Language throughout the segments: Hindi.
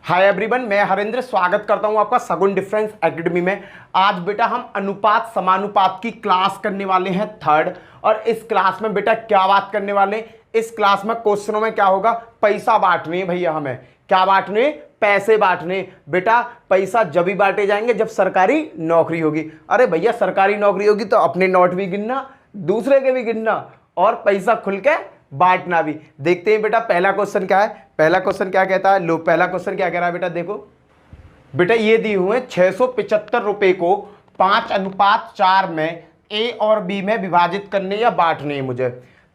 हाय एवरीवन, मैं हरेंद्र स्वागत करता हूं आपका सगुन डिफरेंस एकेडमी में। आज बेटा हम अनुपात समानुपात की क्लास करने वाले हैं थर्ड। और इस क्लास में बेटा क्या बात करने वाले हैं, इस क्लास में क्वेश्चनों में क्या होगा, पैसा बांटने भैया, हमें क्या बांटने, पैसे बांटने। बेटा पैसा जब भी बांटे जाएंगे जब सरकारी नौकरी होगी। अरे भैया सरकारी नौकरी होगी तो अपने नोट भी गिनना, दूसरे के भी गिनना और पैसा खुल के बांटना भी। देखते हैं बेटा पहला क्वेश्चन क्या है। पहला क्वेश्चन क्या कहता है, लो पहला क्वेश्चन क्या कह रहा है बेटा, देखो बेटा ये दिए हुए 675 रुपए को 5:4 में ए और बी में विभाजित करने या बांटने हैं मुझे।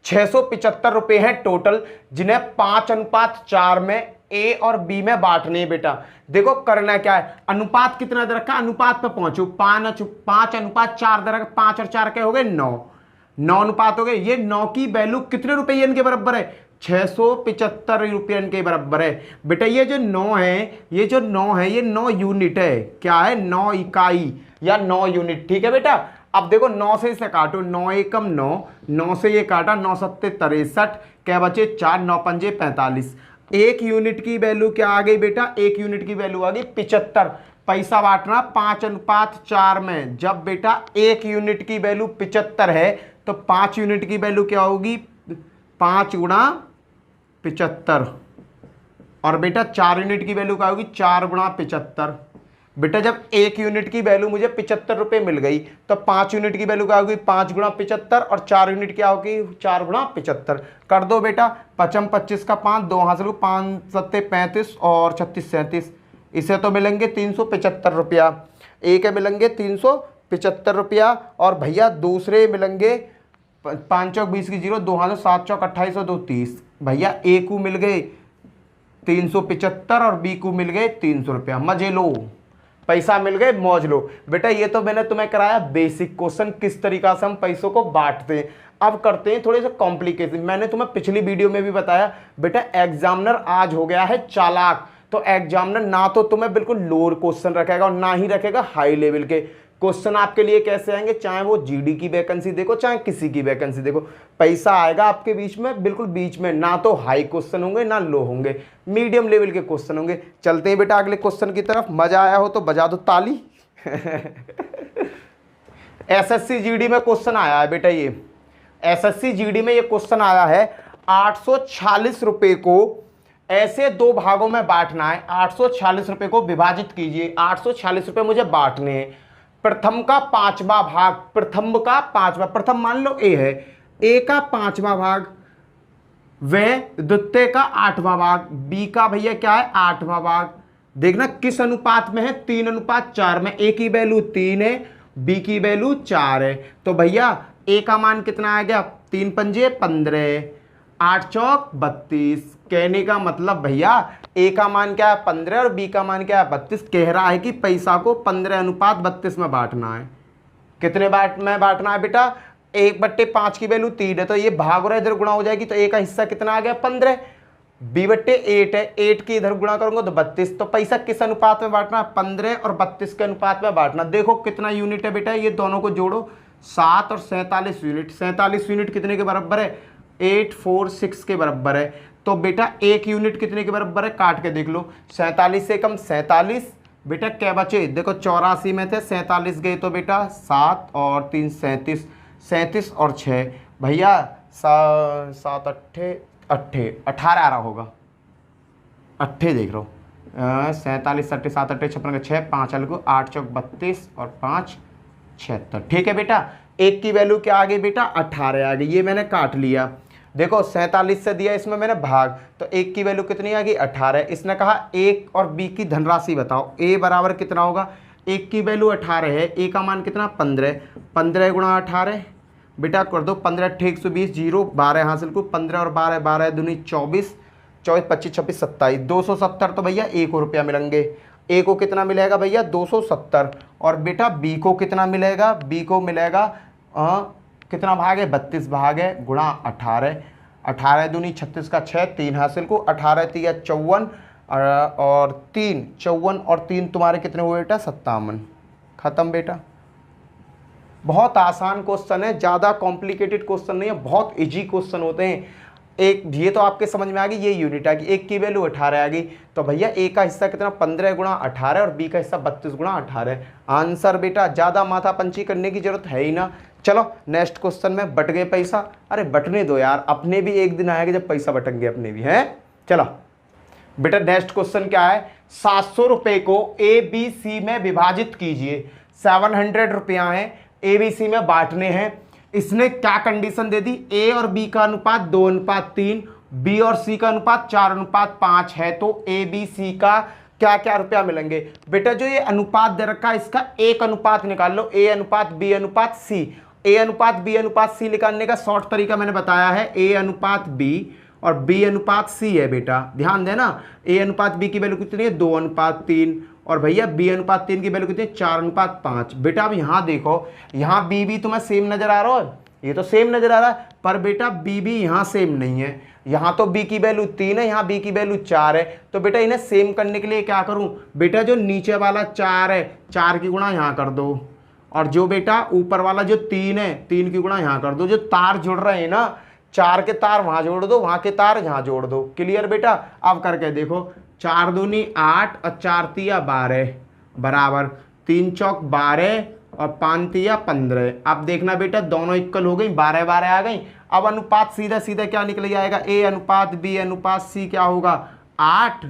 675 रुपए हैं टोटल, जिन्हें 5:4 में ए और बी में बांटने हैं बेटा। देखो करना क्या है, अनुपात कितना दे रखा, अनुपात पे पहुंचो। 5:4 दे रखा, 5 और 4 क्या हो गए 9, 9 अनुपात हो गए। ये 9 की वैल्यू कितने रुपये के बराबर है, 675 रुपये के बराबर है बेटा। ये जो 9 है, ये जो 9 है, ये 9 यूनिट है। क्या है, 9 इकाई या 9 यूनिट। ठीक है बेटा। अब देखो 9 से इसे काटो, 9 एकम 9, 9 से ये काटा, 9 सत्ते 63, क्या बचे 4, 9 पंजे 45। एक यूनिट की वैल्यू क्या आ गई बेटा, एक यूनिट की वैल्यू आ गई 75। पैसा बांटना 5:4 में। जब बेटा एक यूनिट की वैल्यू 75 है तो 5 यूनिट की वैल्यू क्या होगी, 5 गुणा 75। और बेटा 4 यूनिट की वैल्यू क्या होगी, 4 गुणा 75। बेटा जब एक यूनिट की वैल्यू मुझे 75 रुपये मिल गई तो 5 यूनिट की वैल्यू क्या होगी, 5 गुणा 75। और 4 यूनिट क्या होगी, 4 गुणा 75। कर दो बेटा, 55 25 का 5, 2 हासिल को 5 सत्ते 35 और 36 37। इसे तो मिलेंगे 375 रुपया, एक मिलेंगे 375 रुपया। और भैया दूसरे मिलेंगे 5 चौक 20 की 0, 2 हाथ 7 चौक 28 और 2 30। भैया ए को मिल गए 375 और बी को मिल गए 300 रुपया। मजे लो, पैसा मिल गए, मौज लो। बेटा ये तो मैंने तुम्हें कराया बेसिक क्वेश्चन, किस तरीका से हम पैसों को बांटते हैं। अब करते हैं थोड़े से कॉम्प्लिकेशन। मैंने तुम्हें पिछली वीडियो में भी बताया बेटा एग्जामिनर आज हो गया है चालाक। तो एग्जामिनर ना तो तुम्हें बिल्कुल लोअर क्वेश्चन रखेगा और ना ही रखेगा हाई लेवल के क्वेश्चन। आपके लिए कैसे आएंगे, चाहे वो जीडी की वैकेंसी देखो चाहे किसी की वैकेंसी देखो, पैसा आएगा आपके बीच में, बिल्कुल बीच में। ना तो हाई क्वेश्चन होंगे ना लो होंगे, मीडियम लेवल के क्वेश्चन होंगे। चलते हैं बेटा अगले क्वेश्चन की तरफ। मजा आया हो तो बजा दो ताली। एसएससी जीडी में क्वेश्चन आया है बेटा, ये एसएससी जीडी में ये क्वेश्चन आया है। 846 रुपए को ऐसे दो भागों में बांटना है। 846 रुपए को विभाजित कीजिए। 846 रुपए मुझे बांटने हैं। प्रथम का 5वां भाग, प्रथम का 5वां, प्रथम मान लो ए है, ए का 5वां भाग, वह द्वितीय का 8वां भाग, बी का भैया क्या है 8वां भाग। देखना किस अनुपात में है, 3:4 में। ए की वैल्यू 3 है, बी की वैल्यू 4 है। तो भैया ए का मान कितना आ गया, 3 पंजे 15, 8 चौक 32। कहने का मतलब भैया ए का मान क्या है 15 और बी का मान क्या है 32। कह रहा है कि पैसा को 15:32 में बांटना है। कितने में बांटना है बेटा, 1/5 की वैल्यू 3 है तो ये भाग रहा है, इधर गुणा हो जाएगी तो ए का हिस्सा कितना आ गया 15, b/8 है, 8 की इधर गुणा करूंगा तो 32। तो पैसा किस अनुपात में बांटना है, 15 और 32 के अनुपात में बांटना। देखो कितना यूनिट है बेटा, ये दोनों को जोड़ो, 7 और 47 यूनिट। 47 यूनिट कितने के बराबर है, 846 के बराबर है। तो बेटा एक यूनिट कितने के बराबर है, काट के देख लो, 47 से कम 47। बेटा क्या बचे, देखो 84 में थे, 47 गए तो बेटा 7 और 3 37, 37 और 6 भैया 7 अट्ठे 18 होगा। अट्ठे देख लो, 47 अट्ठे 7 अट्ठे 56 6, 5 अलगू 8 चौक 32 और 5 76। ठीक है बेटा, एक की वैल्यू क्या आ गई बेटा 18 आ गई। ये मैंने काट लिया। देखो 47 से दिया इसमें मैंने भाग, तो एक की वैल्यू कितनी आ गई 18। इसने कहा एक और बी की धनराशि बताओ, ए बराबर कितना होगा, एक की वैल्यू 18 है, ए का मान कितना 15, 15 गुणा 18 बेटा कर दो, 15 8 120, 0 12 हासिल को 15 और 12 12 दूनी 24, 24 25 26 27, 270। तो भैया ए को रुपया मिलेंगे। ए को कितना मिलेगा भैया 270। और बेटा बी को कितना मिलेगा, बी को मिलेगा कितना भाग है 32 भाग है, गुणा 18, 18 दूनी 36 का 6, 3 हासिल को 18 3 54 और 3 54 और 3 तुम्हारे कितने हुए बेटा 57। खत्म बेटा। बहुत आसान क्वेश्चन है, ज़्यादा कॉम्प्लिकेटेड क्वेश्चन नहीं है, बहुत इजी क्वेश्चन होते हैं। एक ये तो आपके समझ में आ गई, ये यूनिट आ गई, एक की वैल्यू 18 आ गई। तो भैया ए का हिस्सा कितना 15 गुणा 18 और बी का हिस्सा 32 गुणा 18। आंसर बेटा, ज़्यादा माथा पंची करने की जरूरत है ही ना। चलो नेक्स्ट क्वेश्चन में बट गए पैसा। अरे बटने दो यार, अपने भी एक दिन आएगा जब पैसा बटेंगे अपने भी हैं। चलो बेटा नेक्स्ट क्वेश्चन क्या है, 700 रुपये को ए बी सी में विभाजित कीजिए। 700 रुपया है, ए बी सी में बांटने हैं। इसने क्या कंडीशन दे दी, ए और बी का अनुपात 2:3, बी और सी का अनुपात 4:5 है। तो ए बी सी का क्या क्या रुपया मिलेंगे। बेटा जो ये अनुपात दे रखा है इसका एक अनुपात निकाल लो, ए अनुपात बी अनुपात सी। ए अनुपात बी अनुपात सी निकालने का शॉर्ट तरीका मैंने बताया है, ए अनुपात बी और बी अनुपात सी है। बेटा ध्यान देना, ए अनुपात बी की वैल्यू कितनी है 2:3 और भैया बी अनुपात 3 की वैल्यू कितनी है 4:5। बेटा अब यहाँ देखो, यहाँ बी भी तुम्हें सेम नजर आ रहा है, ये तो सेम नजर आ रहा है, पर बेटा बी भी यहाँ सेम नहीं है। यहाँ तो बी की वैल्यू 3 है, यहाँ बी की वैल्यू 4 है। तो बेटा इन्हें सेम करने के लिए क्या करूँ, बेटा जो नीचे वाला 4 है 4 की गुणा यहाँ कर दो, और जो बेटा ऊपर वाला जो 3 है 3 की गुणा यहाँ कर दो। जो तार जुड़ रहे हैं ना, 4 के तार वहाँ जोड़ दो, वहाँ के तार यहाँ जोड़ दो। क्लियर बेटा, अब करके देखो, 4 दूनी 8 और 4 तिया 12 बराबर 3 चौक 12 और 5 तिया 15। अब देखना बेटा दोनों इक्वल हो गई, 12 आ गई। अब अनुपात सीधा सीधा क्या निकल जाएगा, ए अनुपात बी अनुपात सी क्या होगा 8।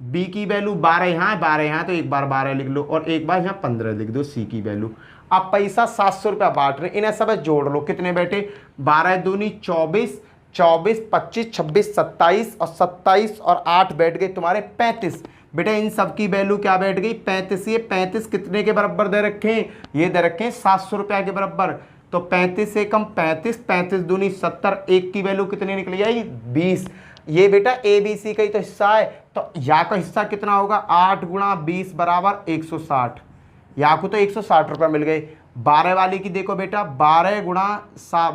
बी की वैल्यू 12 यहाँ है, 12 यहाँ, तो एक बार 12 लिख लो और एक बार यहाँ 15 लिख दो सी की वैल्यू। अब पैसा 700 रुपया बांट रहे, इन्हें सब जोड़ लो। कितने बेटे, 12 दूनी 24, 24 25 26 27 और 27 और 8 बैठ गए तुम्हारे 35। बेटा इन सब की वैल्यू क्या बैठ गई 35। ये 35 कितने के बराबर दे रखे हैं, ये दे रखे हैं 700 रुपया के बराबर। तो 35 से कम 35, 35 दूनी 70, एक की वैल्यू कितनी निकली आई 20। ये बेटा ए बी सी का ही तो हिस्सा है, तो यहाँ का हिस्सा कितना होगा 8 गुणा 20 बराबर 160। यहाँ को तो 160 रुपया मिल गए। 12 वाली की देखो बेटा, 12 गुणा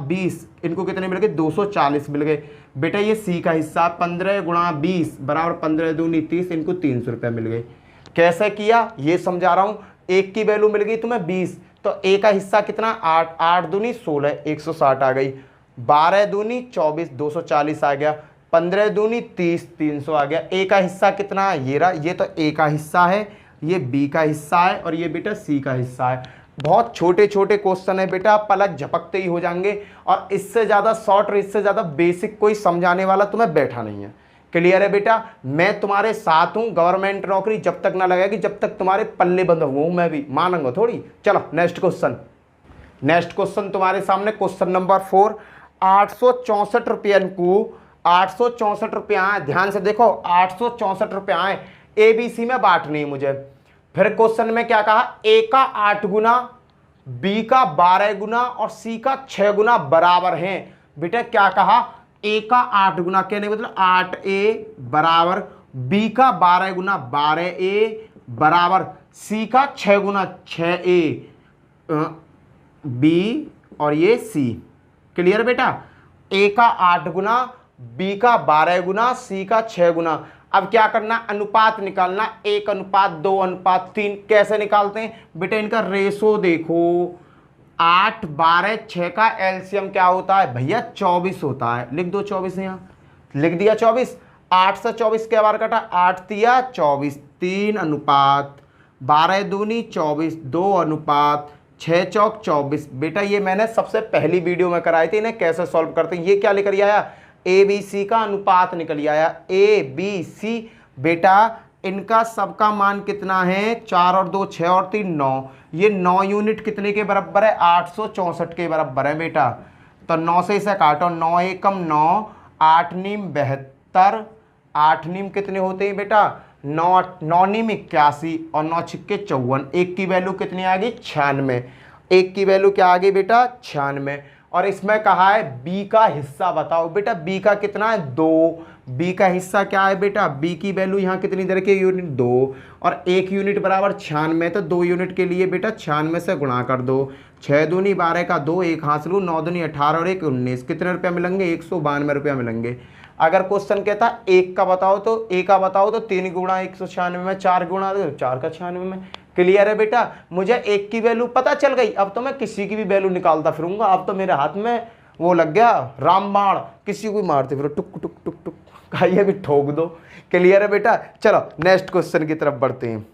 20 इनको कितने मिल गए 240 मिल गए। बेटा ये सी का हिस्सा 15 गुणा 20 बराबर 15 दूनी 30, इनको 300 रुपया मिल गए। कैसे किया ये समझा रहा हूँ। एक की वैल्यू मिल गई तुम्हें 20, तो ए का हिस्सा कितना 8, 8 दूनी 16 160 आ गई। 12 दूनी 24 240 आ गया। 15 दूनी 30 300 आ गया। ए का हिस्सा कितना है, ये रहा, ये तो ए का हिस्सा है, ये बी का हिस्सा है और ये बेटा सी का हिस्सा है। बहुत छोटे छोटे क्वेश्चन है बेटा, पलक झपकते ही हो जाएंगे। और इससे ज़्यादा शॉर्ट और इससे ज़्यादा बेसिक कोई समझाने वाला तुम्हें बैठा नहीं है। क्लियर है बेटा, मैं तुम्हारे साथ हूँ। गवर्नमेंट नौकरी जब तक ना लगेगी जब तक तुम्हारे पल्ले बंद हूँ मैं भी, मानूंगा थोड़ी। चलो नेक्स्ट क्वेश्चन। नेक्स्ट क्वेश्चन तुम्हारे सामने क्वेश्चन नंबर 4। 864 रुपयन को 864 रुपया है, ध्यान से देखो 864 रुपया है, ए बी सी में बांटनी है मुझे। फिर क्वेश्चन में क्या कहा, ए का 8 गुना, बी का 12 गुना और सी का 6 गुना बराबर हैं। बेटा क्या कहा, ए का 8 गुना कहने मतलब 8a बराबर, बी का 12 गुना 12a बराबर, सी का 6 गुना 6a बी और ये सी। क्लियर बेटा, ए का 8 गुना, बी का 12 गुना, सी का 6 गुना। अब क्या करना, अनुपात निकालना, 1:2:3। कैसे निकालते हैं बेटा, इनका रेशो देखो, 8 12 6 का एलसीएम क्या होता है भैया 24 होता है। लिख दो 24 यहाँ, लिख दिया 24। 8 से 24 के बार कटा, 8 तिया 24, 3:, 12 दूनी 24, 2:, 6 चौक 24। बेटा ये मैंने सबसे पहली वीडियो में कराई थी, इन्हें कैसे सॉल्व करते हैं। ये क्या लेकर आया, ए बी सी का अनुपात निकल आया, ए बी सी। बेटा इनका सबका मान कितना है, 4 और 2 6 और 3 9। ये 9 यूनिट कितने के बराबर है, 864 के बराबर है बेटा। तो 9 से इसे काटो, 9 एकम 9, 8 नीम 72, 8 नीम कितने होते हैं बेटा 9 नीम 81 और 9 छिक्के 54। एक की वैल्यू कितनी आ गई 96। एक की वैल्यू क्या आ गई बेटा 96। और इसमें कहा है बी का हिस्सा बताओ। बेटा बी का कितना है 2, बी का हिस्सा क्या है बेटा, बी की वैल्यू यहाँ कितनी दे रखी है यूनिट 2 और 1 यूनिट बराबर 96। तो 2 यूनिट के लिए बेटा 96 से गुणा कर दो। 6 दूनी 12 का 2, 1 हासिल, 9 दूनी 18 और 1 19। कितने रुपया मिलेंगे 192 रुपया मिलेंगे। अगर क्वेश्चन कहता एक का बताओ तो ए का बताओ तो 3 गुणा 196 में, 4 गुणा 4 का 96 में। क्लियर है बेटा, मुझे एक की वैल्यू पता चल गई, अब तो मैं किसी की भी वैल्यू निकालता फिरूंगा। अब तो मेरे हाथ में वो लग गया रामबाण, किसी को भी मारते फिर टुक टुक टुक टुक, ये भी ठोक दो। क्लियर है बेटा? चलो नेक्स्ट क्वेश्चन की तरफ बढ़ते हैं।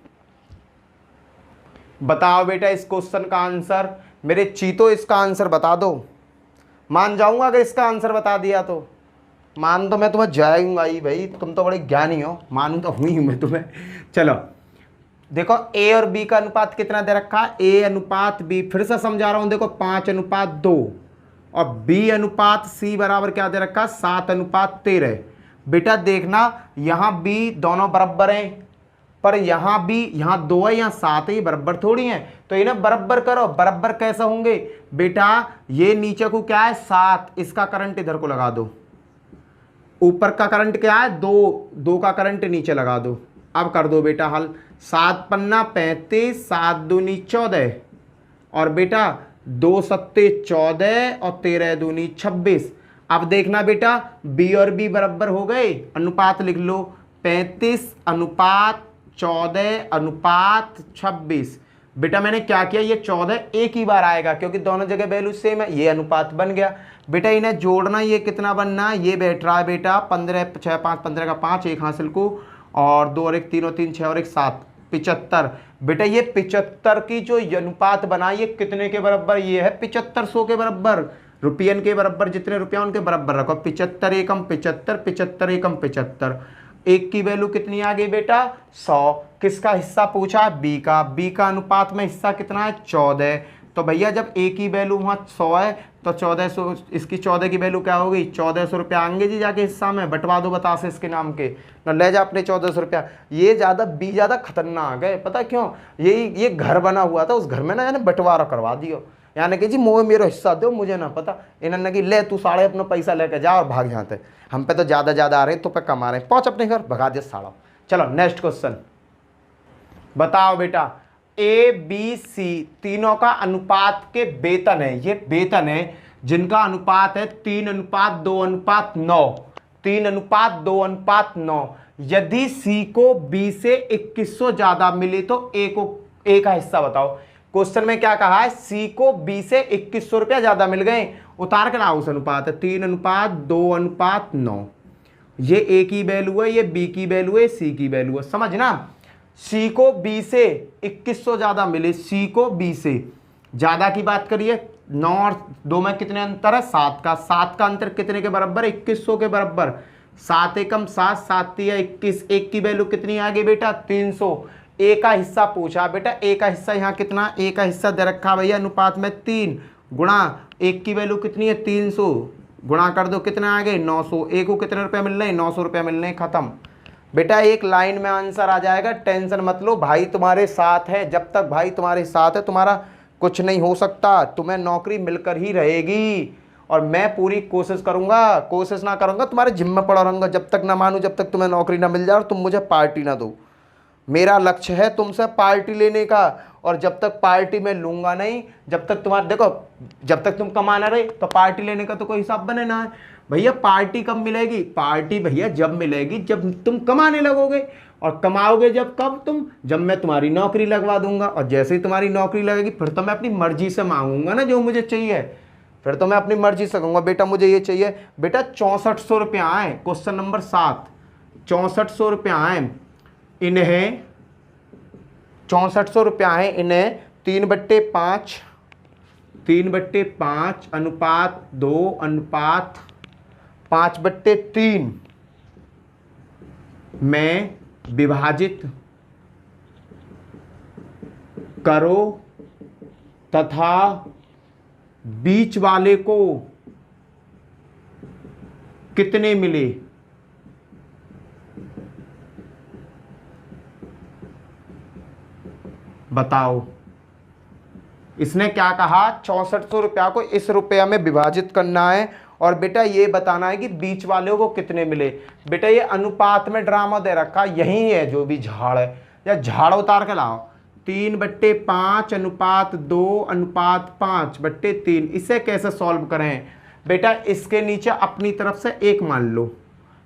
बताओ बेटा इस क्वेश्चन का आंसर, मेरे चीतो इसका आंसर बता दो। मान जाऊंगा अगर इसका आंसर बता दिया तो, मान तो मैं तुम्हें जाऊंगा ही भाई, तुम तो बड़े ज्ञानी हो, मानू तो हुई हूं मैं तुम्हें। चलो देखो ए और बी का अनुपात कितना दे रखा है, ए अनुपात बी, फिर से समझा रहा हूं देखो 5:2, और बी अनुपात सी बराबर क्या दे रखा है 7:13। बेटा देखना यहां बी दोनों बराबर हैं, पर यहां भी यहां 2 है यहाँ 7 है, ये बराबर थोड़ी है, तो इन्हें बराबर करो। बराबर कैसे होंगे बेटा, ये नीचे को क्या है 7, इसका करंट इधर को लगा दो, ऊपर का करंट क्या है 2 का करंट नीचे लगा दो। अब कर दो बेटा हल, 7 पन्ना 35, 7 दूनी 14, और बेटा 2 सत्ते 14 और 13 दूनी 26। अब देखना बेटा बी और बी बराबर हो गए, अनुपात लिख लो 35:14:26। बेटा मैंने क्या किया, ये 14 एक ही बार आएगा क्योंकि दोनों जगह वैल्यू सेम है, ये अनुपात बन गया। बेटा इन्हें जोड़ना, ये कितना बनना है, ये बैठ रहा है बेटा 15 6 5 15 का 5, एक हासिल को, और 2 और 1 3 और 3 6 और 1 7, 75। बेटा ये 75 की जो अनुपात बना, ये कितने के बराबर, ये है 7500 के बराबर, रुपयन के बराबर, जितने रुपया उनके बराबर रखो। 75 एकम 75, 75 एकम 75, एक की वैल्यू कितनी आ गई बेटा 100। किसका हिस्सा पूछा, बी का। बी का अनुपात में हिस्सा कितना है 14, तो भैया जब ए की वैल्यू वहाँ 100 है तो 1400, इसकी 14 की वैल्यू क्या होगी 1400 रुपया आएंगे जी जाके हिस्सा में, बंटवा दो बतासे इसके नाम के, ना ले जा अपने 1400 रुपया। ये ज़्यादा बी ज़्यादा खतरनाक है, पता क्यों, ये घर बना हुआ था, उस घर में ना यानी बंटवारा करवा दियो, यानी कि जी मोह मेरा हिस्सा दो, मुझे ना पता। इन्होंने कि ले तू साढ़े अपना पैसा लेके जा और भाग जाते, हम पे तो ज़्यादा आ रहे हैं, तो पे कमा रहे हैं, पहुँच अपने घर, भगा दे साड़ा। चलो नेक्स्ट क्वेश्चन बताओ बेटा, ए बी सी तीनों का अनुपात के वेतन है, ये वेतन है जिनका अनुपात है 3:2:9, 3:2:9। यदि सी को बी से 2100 ज्यादा मिले तो ए का हिस्सा बताओ। क्वेश्चन में क्या कहा है, सी को बी से 2100 रुपया ज्यादा मिल गए, उतार के लाओ उस अनुपात है 3:2:9। ये ए की वैल्यू है, ये बी की वैल्यू है, सी की वैल्यू है, समझना। सी को बी से 2100 ज्यादा मिले, सी को बी से ज्यादा की बात करिए, 9 और 2 में कितने अंतर है 7 का, 7 का अंतर कितने के बराबर 2100 के बराबर, 7 एकम 7, 7 तिया 21, एक की वैल्यू कितनी आ गई बेटा 300। ए का हिस्सा पूछा बेटा, ए का हिस्सा यहाँ कितना, ए का हिस्सा दे रखा भैया अनुपात में 3 गुणा, एक की वैल्यू कितनी है 300, गुणा कर दो कितना आ गए 900, ए को कितने रुपए मिल रहे हैं 900 रुपये मिल रहे हैं, खत्म। बेटा एक लाइन में आंसर आ जाएगा, टेंशन मत लो, भाई तुम्हारे साथ है, जब तक भाई तुम्हारे साथ है तुम्हारा कुछ नहीं हो सकता, तुम्हें नौकरी मिलकर ही रहेगी, और मैं पूरी कोशिश करूंगा, कोशिश ना करूंगा तुम्हारे जिम्मे पड़ा रहूंगा, जब तक ना मानूं, जब तक तुम्हें नौकरी ना मिल जाए और तुम मुझे पार्टी ना दो। मेरा लक्ष्य है तुमसे पार्टी लेने का, और जब तक पार्टी मैं लूंगा नहीं, जब तक तुम्हारा देखो, जब तक तुम कमाना रहे तो पार्टी लेने का तो कोई हिसाब बने ना है भैया। पार्टी कब मिलेगी, पार्टी भैया जब मिलेगी जब तुम कमाने लगोगे, और कमाओगे जब, कब तुम, जब मैं तुम्हारी नौकरी लगवा दूंगा, और जैसे ही तुम्हारी नौकरी लगेगी फिर तो मैं अपनी मर्जी से मांगूंगा ना जो मुझे चाहिए, फिर तो मैं अपनी मर्जी से कहूँगा बेटा मुझे ये चाहिए। बेटा 6400 रुपया आए, क्वेश्चन नंबर 7, 6400 रुपया आए, इन्हें 6400 रुपया है, इन्हें 3/5, 3/5 अनुपात 2 अनुपात 5/3 में विभाजित करो तथा बीच वाले को कितने मिले। बताओ, इसने क्या कहा 6400 रुपया को इस रुपया में विभाजित करना है, और बेटा ये बताना है कि बीच वालों को कितने मिले। बेटा ये अनुपात में ड्रामा दे रखा, यही है जो भी झाड़ है, या झाड़ उतार के लाओ, 3/5 अनुपात 2 अनुपात 5/3। इसे कैसे सॉल्व करें बेटा, इसके नीचे अपनी तरफ से 1 मान लो,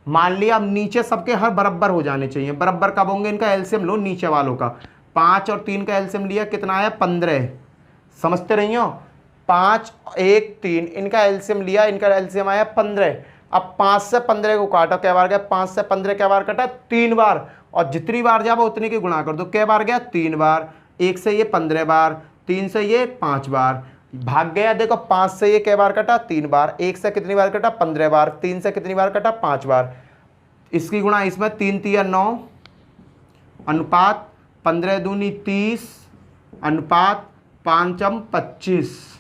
मान लिया। अब नीचे सबके हर बराबर हो जाने चाहिए, बराबर कब होंगे, इनका एलसीएम लो नीचे वालों का, 5 और 3 का एलसीएम लिया, कितना आया 15, समझते रही हो। 5 1 3, इनका एलसीएम लिया, इनका एलसीएम आया 15। अब 5 से 15 को काटो, क्या बार गया? 5 से 15 क्या बार कटा? 3 बार। और जितनी बार जाओ उतनी की गुणा कर दो, क्या बार गया? 3 बार। 1 से ये 15 बार, 3 से ये 5 बार, भाग गया। देखो 5 से ये क्या बार कटा? 3 बार। 1 से कितनी बार कटा? 15 बार। 3 से कितनी बार कटा? 5 बार। इसकी गुणा इसमें 3 3 9 अनुपात 15 दूनी 30 अनुपात 5 25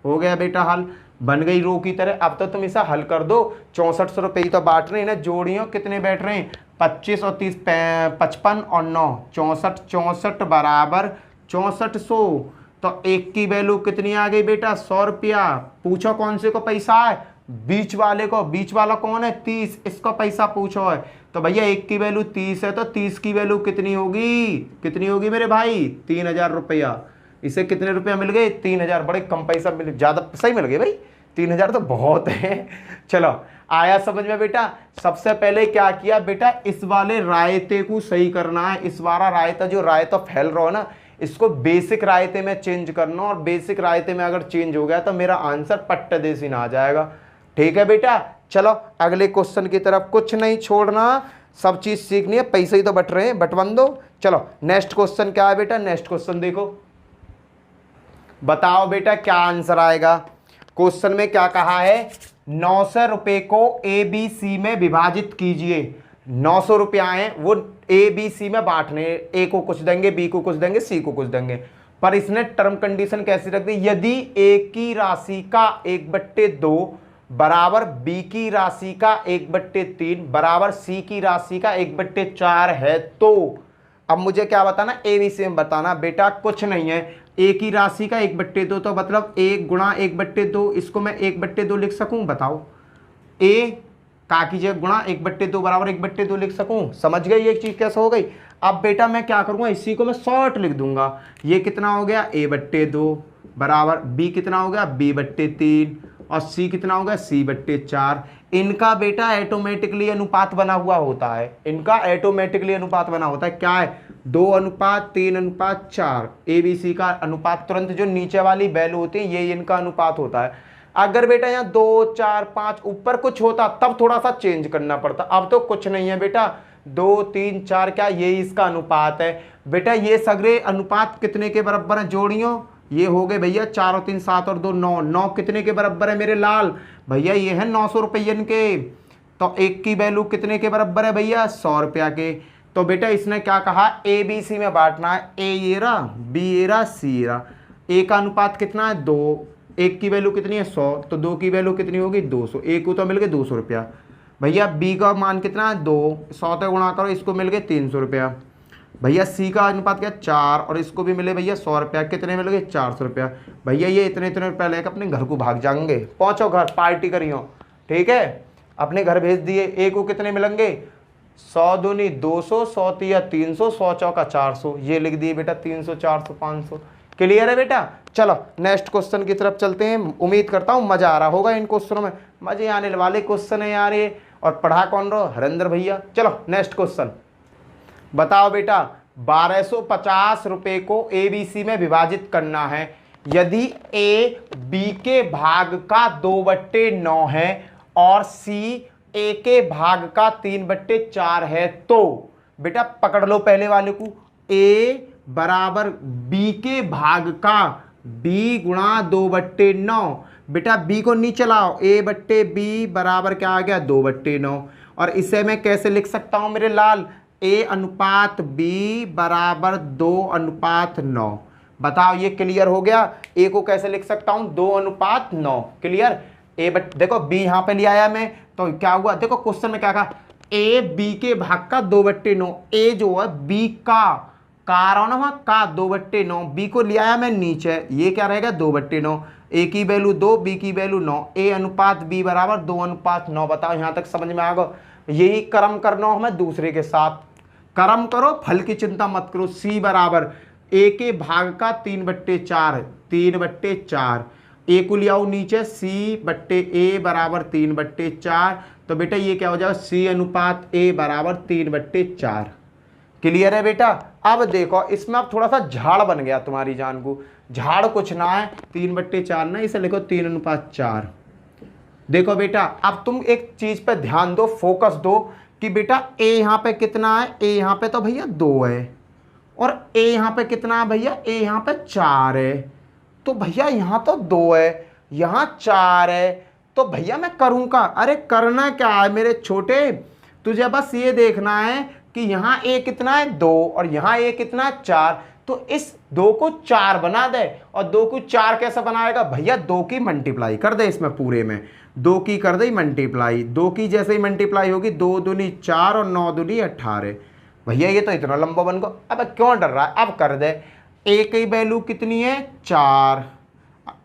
हो गया बेटा हल। बन गई रो की तरह। अब तो तुम इसे हल कर दो। 6400 रुपये तो बांट रहे हैं ना, जोड़ियों कितने बैठ रहे हैं? 25 और 30 55 और 9 64, 64 बराबर 6400। तो एक की वैल्यू कितनी आ गई बेटा? 100 रुपया। पूछो कौन से को पैसा है? बीच वाले को। बीच वाला कौन है? 30, इसको पैसा पूछो है। तो भैया एक की वैल्यू 30 है, तो 30 की वैल्यू कितनी होगी? कितनी होगी मेरे भाई? 3000 रुपया। इसे कितने रुपया मिल गए? 3000। बड़े कम पैसा मिले, ज्यादा सही मिल गए भाई। 3000 तो बहुत है। चलो आया समझ में बेटा? सबसे पहले क्या किया बेटा? इस वाले रायते को सही करना है। इस वाला रायता जो रायता फैल रहा है ना, इसको बेसिक रायते में चेंज करना। और बेसिक रायते में अगर चेंज हो गया तो मेरा आंसर पट्टा देसी ना आ जाएगा। ठीक है बेटा? चलो अगले क्वेश्चन की तरफ। कुछ नहीं छोड़ना, सब चीज सीखनी है। पैसे ही तो बट रहे हैं, बटवन दो। चलो नेक्स्ट क्वेश्चन क्या है बेटा? नेक्स्ट क्वेश्चन देखो, बताओ बेटा क्या आंसर आएगा। क्वेश्चन में क्या कहा है? 900 रुपए को ABC में विभाजित कीजिए। 900 रुपया है, वो ABC में बांटने। A को कुछ देंगे, B को कुछ देंगे, C को कुछ देंगे। पर इसने टर्म कंडीशन कैसी रख दी? यदि A की राशि का 1/2 बराबर B की राशि का 1/3 बराबर C की राशि का 1/4 है तो। अब मुझे क्या बताना? ABC में बताना। बेटा कुछ नहीं है, A की राशि का 1/2 तो मतलब 1 गुणा 1/2। इसको मैं 1/2 लिख सकूं? बताओ। A का कीजिए गुणा 1/2 बराबर 1/2 लिख सकूं? समझ गई एक चीज कैसे हो गई? अब बेटा मैं क्या करूंगा? इसी को मैं शॉर्ट लिख दूंगा। ये कितना हो गया? A/2 बराबर B कितना हो गया? B/3 और C कितना हो गया? C/4। इनका बेटा ऑटोमेटिकली अनुपात बना हुआ होता है। इनका ऑटोमेटिकली अनुपात बना होता है। क्या है? 2:3:4। ABC का अनुपात तुरंत जो नीचे वाली वैल्यू होती है ये इनका अनुपात होता है। अगर बेटा यहाँ 2 4 5 ऊपर कुछ होता तब थोड़ा सा चेंज करना पड़ता। अब तो कुछ नहीं है बेटा। 2 3 4 क्या ये इसका अनुपात है बेटा। ये सगरे अनुपात कितने के बराबर है? जोड़ियों ये हो गए भैया 4 और 3 7 और 2 9। 9 कितने के बराबर है मेरे लाल? भैया ये है 900 रुपये के। तो एक की वैल्यू कितने के बराबर है भैया? 100 रुपया के। तो बेटा इसने क्या कहा? ABC में बांटना है। A ये रहा, B ये रहा, C ये रहा। A का अनुपात कितना है? 2। एक की वैल्यू कितनी है? 100। तो 2 की वैल्यू कितनी होगी? 200। A को तो मिल गए 200 रुपया। भैया B का मान कितना है? 2। 100 से गुणा करो, इसको मिल गए 300 रुपया। भैया C का अनुपात क्या? 4 और इसको भी मिले भैया 100 रुपया। कितने मिल गए? 400 रुपया। भैया ये इतने इतने रुपया लेकर अपने घर को भाग जाएंगे। पहुंचो घर, पार्टी करियो। ठीक है? अपने घर भेज दिए। A को कितने मिलेंगे? 100 दूनी 200, 100 तिया 300, 100 चौका 400। ये लिख दिए बेटा 300 400 500। क्लियर है बेटा? चलो नेक्स्ट क्वेश्चन की तरफ चलते हैं। उम्मीद करता हूँ मजा आ रहा होगा इन क्वेश्चनों में। मजे आने वाले क्वेश्चन है यार ये। और पढ़ा कौन रहो? हरेंद्र भैया। चलो नेक्स्ट क्वेश्चन बताओ बेटा। 1250 रुपए को ABC में विभाजित करना है। यदि A B के भाग का 2/9 है और C A के भाग का 3/4 है तो बेटा पकड़ लो पहले वाले को। A बराबर B के भाग का B गुणा 2/9। बेटा B को नीचे लाओ। A/B बराबर क्या आ गया? 2/9। और इसे मैं कैसे लिख सकता हूं मेरे लाल? A अनुपात B बराबर 2:9। बताओ ये क्लियर हो गया? A को कैसे लिख सकता हूं? 2:9। क्लियर? देखो B यहां पे ले आया मैं, तो क्या हुआ? देखो क्वेश्चन में क्या कहा? A B के भाग का 2/9। A जो है B का 2/9। B को ले आया मैं नीचे, ये क्या रहेगा? 2/9। A की वैल्यू 2, B की वैल्यू 9। A अनुपात B बराबर 2:9। बताओ यहां तक समझ में आ गया? यही कर्म करना हो हमें दूसरे के साथ। कर्म करो, फल की चिंता मत करो। C बराबर A के भाग का 3/4 3/4। A को ले आओ नीचे। C/A बराबर 3/4। तो बेटा ये क्या हो जाएगा? C अनुपात A बराबर 3/4। क्लियर है बेटा? अब देखो इसमें अब थोड़ा सा झाड़ बन गया तुम्हारी जान को। झाड़ कुछ ना है, 3/4 ना, इसे लिखो 3:4। देखो बेटा अब तुम एक चीज पे ध्यान दो, फोकस दो कि बेटा ए यहाँ पे कितना है, ए यहाँ पे तो भैया 2 है, और ए यहाँ पे कितना है भैया, ए यहाँ पे 4 है। तो भैया यहाँ तो 2 है, यहाँ 4 है, तो भैया मैं करूँ का? अरे करना क्या है मेरे छोटे, तुझे बस ये देखना है कि यहाँ ए कितना है 2 और यहाँ ए कितना है 4। तो इस 2 को 4 बना दे। और 2 को 4 कैसे बनाएगा भैया? 2 की मल्टीप्लाई कर दे इसमें पूरे में, 2 की कर दे मल्टीप्लाई। 2 की जैसे ही मल्टीप्लाई होगी 2 दूनी 4 और 9 दूनी 18। भैया ये तो इतना लंबा बन गया। अब क्यों डर रहा है? अब कर दे। ए की वैल्यू कितनी है 4,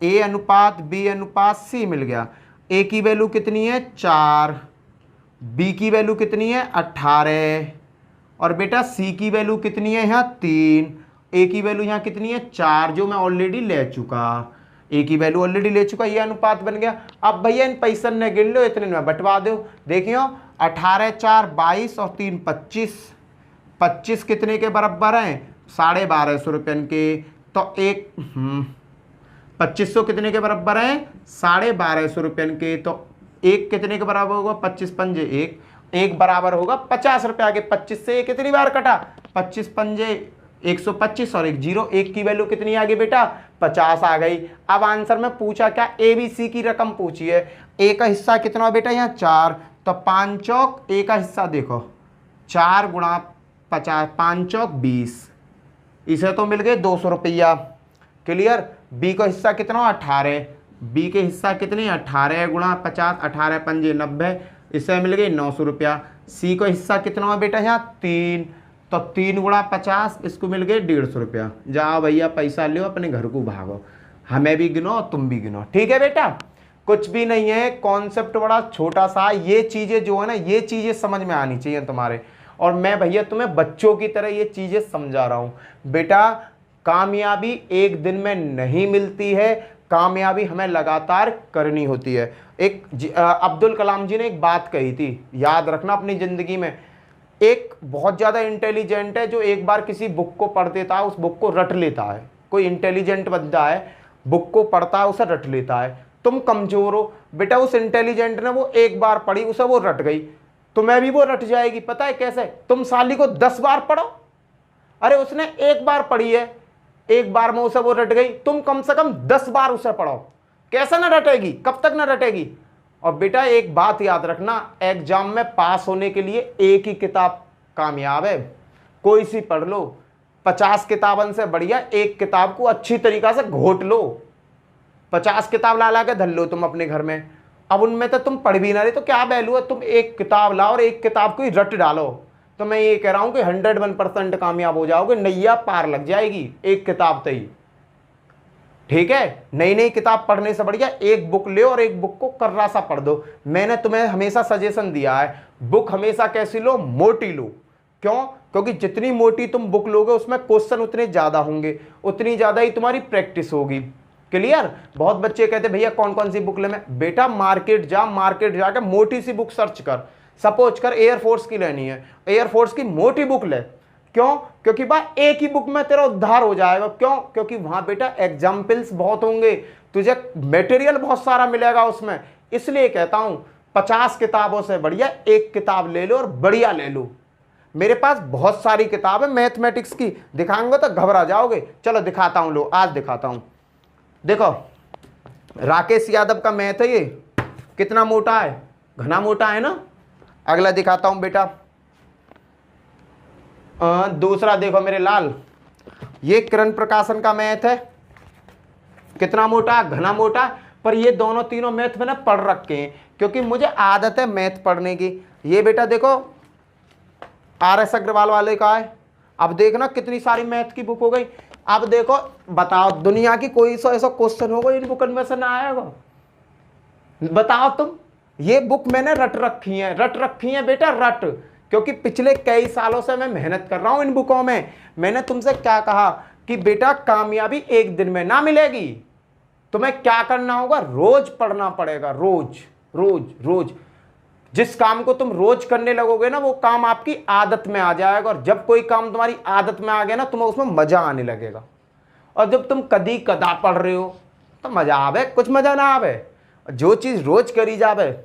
ए अनुपात बी अनुपात सी मिल गया। ए की वैल्यू कितनी है 4, बी की वैल्यू कितनी है 18, और बेटा सी की वैल्यू कितनी है यहाँ 3, ए की वैल्यू यहाँ कितनी है 4 जो मैं ऑलरेडी ले चुका, ए की वैल्यू ऑलरेडी ले चुका, ये अनुपात बन गया। अब भैया इन पैसन ने गिन लो, इतने में बंटवा दो। देखियो 18 4 22 और 3 25, 25 कितने के बराबर हैं? 1250 रुपये के। तो एक 2500 कितने के बराबर हैं? 1250 रुपये के। तो एक कितने के बराबर होगा? 25 पंजे एक बराबर होगा 50 रुपये। आगे 25 से कितनी बार कटा? 25 पंजे 125 और 1 0। एक की वैल्यू कितनी आ गई बेटा? 50 आ गई। अब आंसर में पूछा क्या? ए बी सी की रकम पूछी है। ए का हिस्सा कितना बेटा? यहाँ 4। तो 5 चौक ए का हिस्सा देखो 4 गुणा 50, 5 चौक 20, इसे तो मिल गए 200 रुपया। क्लियर? बी का हिस्सा कितना? 18। बी के हिस्सा कितनी? 18 गुणा 50, 18 पंजे 90, इसे मिल गई 900 रुपया। सी का हिस्सा कितना है बेटा? यहाँ 3। तो 3 गुणा 50, इसको मिल गए 150 रुपया। जाओ भैया पैसा लो अपने घर को भागो, हमें भी गिनो तुम भी गिनो। ठीक है बेटा, कुछ भी नहीं है, कॉन्सेप्ट बड़ा छोटा सा। ये चीज़ें जो है ना, ये चीज़ें समझ में आनी चाहिए तुम्हारे। और मैं भैया तुम्हें बच्चों की तरह ये चीज़ें समझा रहा हूँ। बेटा कामयाबी एक दिन में नहीं मिलती है, कामयाबी हमें लगातार करनी होती है। एक अब्दुल कलाम जी ने एक बात कही थी, याद रखना अपनी ज़िंदगी में। एक बहुत ज़्यादा इंटेलिजेंट है जो एक बार किसी बुक को पढ़ देता है, उस बुक को रट लेता है। कोई इंटेलिजेंट बंदा है, बुक को पढ़ता है, उसे रट लेता है। तुम कमज़ोर हो बेटा, उस इंटेलिजेंट ने वो एक बार पढ़ी, उसे वो रट गई, तुम्हें भी वो रट जाएगी। पता है कैसे? तुम साली को 10 बार पढ़ो, अरे उसने एक बार पढ़ी है, एक बार में उसे वो रट गई, तुम कम से कम 10 बार उसे पढ़ो, कैसे ना रटेगी? कब तक ना रटेगी? और बेटा एक बात याद रखना, एग्जाम में पास होने के लिए एक ही किताब कामयाब है, कोई सी पढ़ लो। 50 किताबन से बढ़िया एक किताब को अच्छी तरीक़ा से घोट लो। 50 किताब ला के धर लो तुम अपने घर में, अब उनमें तो तुम पढ़ भी ना रहे तो क्या वैल्यू है? तुम एक किताब लाओ और एक किताब को ही रट डालो, तो मैं ये कह रहा हूं कि 101% कामयाब हो जाओगे, नैया पार लग जाएगी एक किताब से ही। ठीक है, नई नई किताब पढ़ने से बढ़िया एक बुक ले और एक बुक को कर्रा सा पढ़ दो। मैंने तुम्हें हमेशा सजेशन दिया है, बुक हमेशा कैसी लो? मोटी लो। क्यों? क्योंकि जितनी मोटी तुम बुक लोगे उसमें क्वेश्चन उतने ज़्यादा होंगे, उतनी ज़्यादा ही तुम्हारी प्रैक्टिस होगी। क्लियर? बहुत बच्चे कहते भैया कौन कौन सी बुक ले मैं? बेटा मार्केट जा, मार्केट जाकर मोटी सी बुक सर्च कर। सपोज कर एयरफोर्स की लेनी है, एयरफोर्स की मोटी बुक ले। क्यों? क्योंकि भाई एक ही बुक में तेरा उद्धार हो जाएगा। क्यों? क्योंकि वहां बेटा एग्जाम्पल्स बहुत होंगे, तुझे मटेरियल बहुत सारा मिलेगा उसमें। इसलिए कहता हूं 50 किताबों से बढ़िया एक किताब ले लो और बढ़िया ले लो। मेरे पास बहुत सारी किताब है मैथमेटिक्स की, दिखाऊंगा तो घबरा जाओगे। चलो दिखाता हूं, लो आज दिखाता हूं। देखो राकेश यादव का मैथ है ये, कितना मोटा है? घना मोटा है ना। अगला दिखाता हूं बेटा, दूसरा देखो मेरे लाल, ये किरण प्रकाशन का मैथ है, कितना मोटा? घना मोटा। पर ये दोनों तीनों मैथ मैंने पढ़ रखे हैं क्योंकि मुझे आदत है मैथ पढ़ने की। ये बेटा देखो RS अग्रवाल वाले का है। अब देखना कितनी सारी मैथ की बुक हो गई। अब देखो बताओ दुनिया की कोई सा ऐसा क्वेश्चन होगा इन बुक में से ना आएगा? बताओ तुम। ये बुक मैंने रट रखी है बेटा, रट। क्योंकि पिछले कई सालों से मैं मेहनत कर रहा हूं इन बुकों में। मैंने तुमसे क्या कहा कि बेटा कामयाबी एक दिन में ना मिलेगी, तुम्हें क्या करना होगा? रोज पढ़ना पड़ेगा, रोज रोज रोज। जिस काम को तुम रोज करने लगोगे ना वो काम आपकी आदत में आ जाएगा, और जब कोई काम तुम्हारी आदत में आ गया ना तुम्हें उसमें मजा आने लगेगा। और जब तुम कदी कदा पढ़ रहे हो तो मजा आवे, कुछ मजा ना आवे। जो चीज रोज करी जावे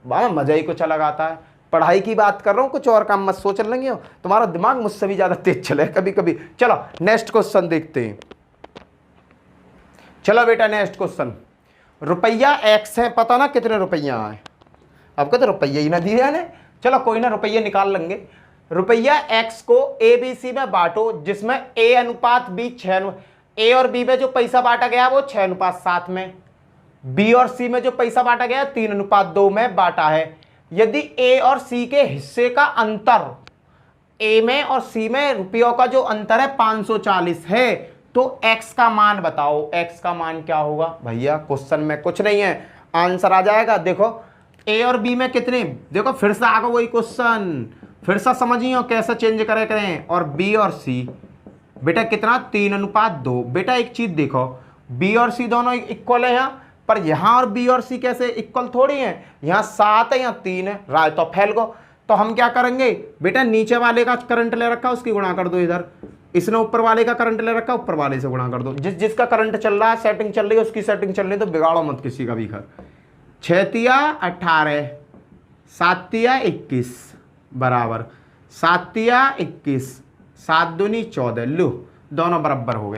वहां मजा ही कुछ अलग आता है। पढ़ाई की बात कर रहा हूं, कुछ और काम मत सोच लेंगे हो, तुम्हारा दिमाग मुझसे भी ज्यादा तेज चले कभी कभी। चलो नेक्स्ट क्वेश्चन देखते हैं। चलो बेटा नेक्स्ट क्वेश्चन, रुपया एक्स है, पता ना कितने रुपया है, आपको तो रुपया ही ना दिया ने। चलो कोई ना, रुपया निकाल लेंगे। रुपया एक्स को ए बी सी में बांटो, जिसमें ए अनुपात बी 6, ए और बी में जो पैसा बांटा गया वो 6:7 में, बी और सी में जो पैसा बांटा गया 3:2 में बांटा है। यदि ए और सी के हिस्से का अंतर, ए में और सी में रुपयों का जो अंतर है 540 है, तो एक्स का मान बताओ। एक्स का मान क्या होगा भैया, क्वेश्चन में कुछ नहीं है, आंसर आ जाएगा। देखो ए और बी में कितने, देखो फिर से आगे वही क्वेश्चन, फिर से समझिए कैसे चेंज करे करें। और बी और सी बेटा कितना, 3:2। बेटा एक चीज देखो, बी और सी दोनों इक्वल है यहाँ, पर यहाँ और बी और सी कैसे इक्वल थोड़ी है, यहाँ 7 है यहाँ 3 है, राय तो फैल गो। तो हम क्या करेंगे बेटा, नीचे वाले का करंट ले रखा उसकी गुणा कर दो इधर, इसने ऊपर वाले का करंट ले रखा ऊपर वाले से गुणा कर दो। जिसका करंट चल रहा है, सेटिंग चल रही है, उसकी सेटिंग चल रही है, तो बिगाड़ो मत किसी का भी घर। 6 18, 7 21 बराबर 7 21, 7 दूनी 14, लो दोनों बराबर हो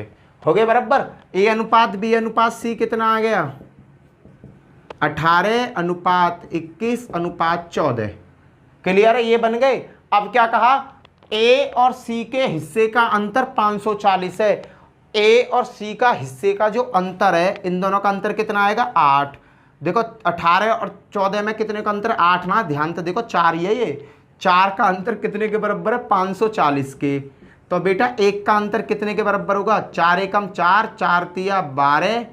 गए बराबर। ए अनुपात बी अनुपात सी कितना आ गया, 18:21:14। क्लियर है, ये बन गए। अब क्या कहा, ए और सी के हिस्से का अंतर 540 है। ए और सी का हिस्से का जो अंतर है, इन दोनों का अंतर कितना आएगा, 8। देखो 18 और 14 में कितने का अंतर, 8 ना, ध्यान तो देखो 4 ही है, ये 4 का अंतर कितने के बराबर है, 540 के। तो बेटा एक का अंतर कितने के बराबर होगा, 4 एकम 4, 4 तिया 12,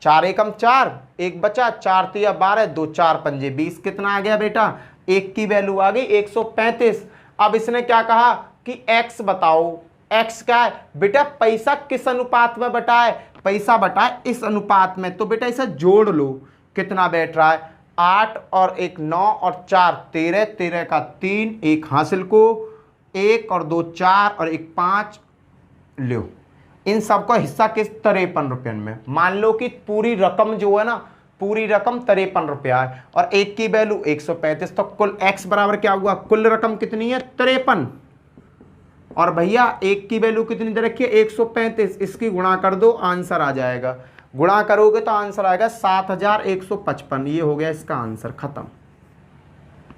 4 एकम 4, एक बचा, 4 तिया 12, 2 4 पंजे 20, कितना आ गया बेटा, एक की वैल्यू आ गई 135। अब इसने क्या कहा कि x बताओ, x क्या है बेटा, पैसा किस अनुपात में बटा है, पैसा बटा है इस अनुपात में। तो बेटा इसे जोड़ लो, कितना बैठ रहा है, 8 और 1 9 और 4 13, 13 का 3, 1 हासिल को, 1 और 2 4 और 1 5 लो। इन सबका हिस्सा किस, 53 रुपये में। मान लो कि पूरी रकम जो है ना, पूरी रकम 53 रुपया है और एक की वैल्यू 135, तो कुल x बराबर क्या हुआ, कुल रकम कितनी है 53, और भैया एक की वैल्यू कितनी दे रखी है 135, इसकी गुणा कर दो, आंसर आ जाएगा। गुणा करोगे तो आंसर आएगा 7155। ये हो गया इसका आंसर, खत्म।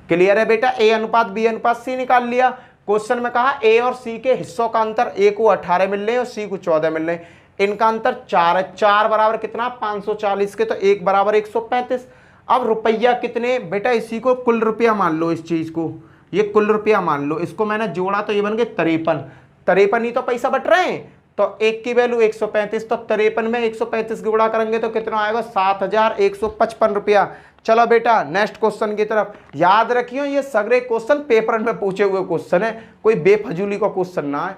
क्लियर है बेटा, ए अनुपात बी अनुपात सी निकाल लिया। क्वेश्चन में कहा ए और सी के हिस्सों का अंतर, ए को 18 मिल रहे हैं और सी को 14 मिल रहे हैं, इनका अंतर 4 है। 4 बराबर कितना 540 के, तो 1 बराबर 135। अब रुपया कितने बेटा, इसी को कुल रुपया मान लो, इस चीज को ये कुल रुपया मान लो, इसको मैंने जोड़ा तो ये बन गए 53। 53 ही तो पैसा बट रहे हैं, तो एक की वैल्यू 135, तो 53 में 135 गुणा करेंगे तो कितना आएगा 7155 रुपया। चलो बेटा नेक्स्ट क्वेश्चन की तरफ। याद रखियो ये सगरे क्वेश्चन पेपर में पूछे हुए क्वेश्चन है, कोई बेफजूली का क्वेश्चन ना है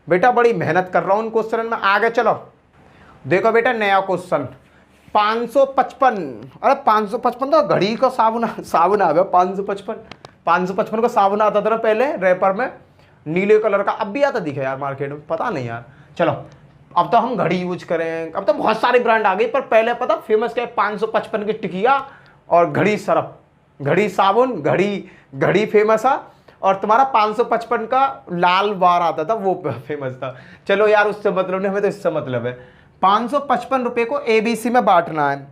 बेटा, बड़ी मेहनत कर रहा हूं इन क्वेश्चन में। आगे चलो देखो बेटा नया क्वेश्चन 555। अरे 555 तो घड़ी का साबुन आ गया, 555 का साबुन आता था ना पहले रैपर में, नीले कलर का, अब भी आता दिखे यार मार्केट में, पता नहीं यार। चलो अब तो हम घड़ी यूज करें, अब तो बहुत सारी ब्रांड आ गई, पर पहले पता फेमस क्या है, 555 की टिकिया और घड़ी सरफ, घड़ी साबुन, घड़ी फेमस है, और तुम्हारा 555 का लाल बार आता था वो फेमस था। चलो यार उससे मतलब नहीं, हमें तो इससे मतलब है। 555 रुपये को ABC में बांटना है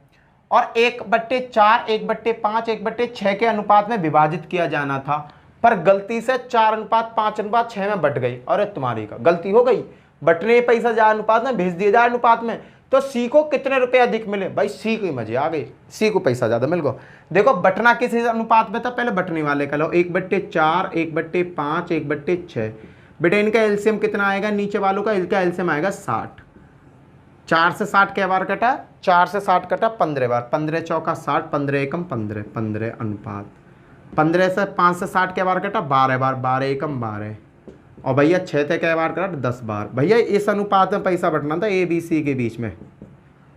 और 1/4, 1/5, 1/6 के अनुपात में विभाजित किया जाना था, पर गलती से 4:5:6 में बट गई। अरे तुम्हारी का गलती हो गई, बटने पैसा जा अनुपात में भेज दिया जाए अनुपात में, तो सी को कितने रुपए अधिक मिले, भाई सी को ही मजे आ गई, सी को पैसा ज्यादा मिल गया। देखो बटना किस अनुपात में था, पहले बटने वाले का लो, 1/4, 1/5, 1/6। बेटा इनका एलसीएम कितना आएगा, नीचे वालों का इनका एलसीएम आएगा 60। 4 से 60 कै बार कटा, 4 से 60 कटा 15 बार, 15 चौका 60, 15 एकम 15, 15 अनुपात 15 से 5 से 60 कै बार कटा 12 बार, 12 एकम 12, और भैया 6 थे कै बार कटा 10 बार। भैया इस अनुपात में पैसा बटना था, ABC के बीच में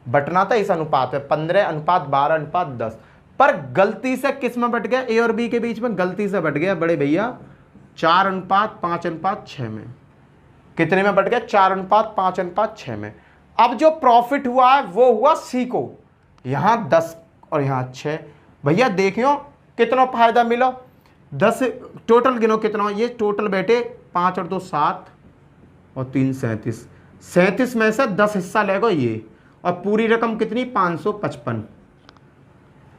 बटना था इस अनुपात में, 15:12:10। पर गलती से किस में बट गया, ए और बी के बीच में गलती से बट गया बड़े भैया 4:5:6 में। कितने में बट गया, 4:5:6 में। अब जो प्रॉफिट हुआ है वो हुआ सी को, यहां 10 और यहां 6। भैया देखियो कितना फायदा मिला, 10 टोटल गिनो कितना, ये टोटल बैठे 5 और 2 7 और 3 37, 37 में से 10 हिस्सा लेगा ये, और पूरी रकम कितनी 555।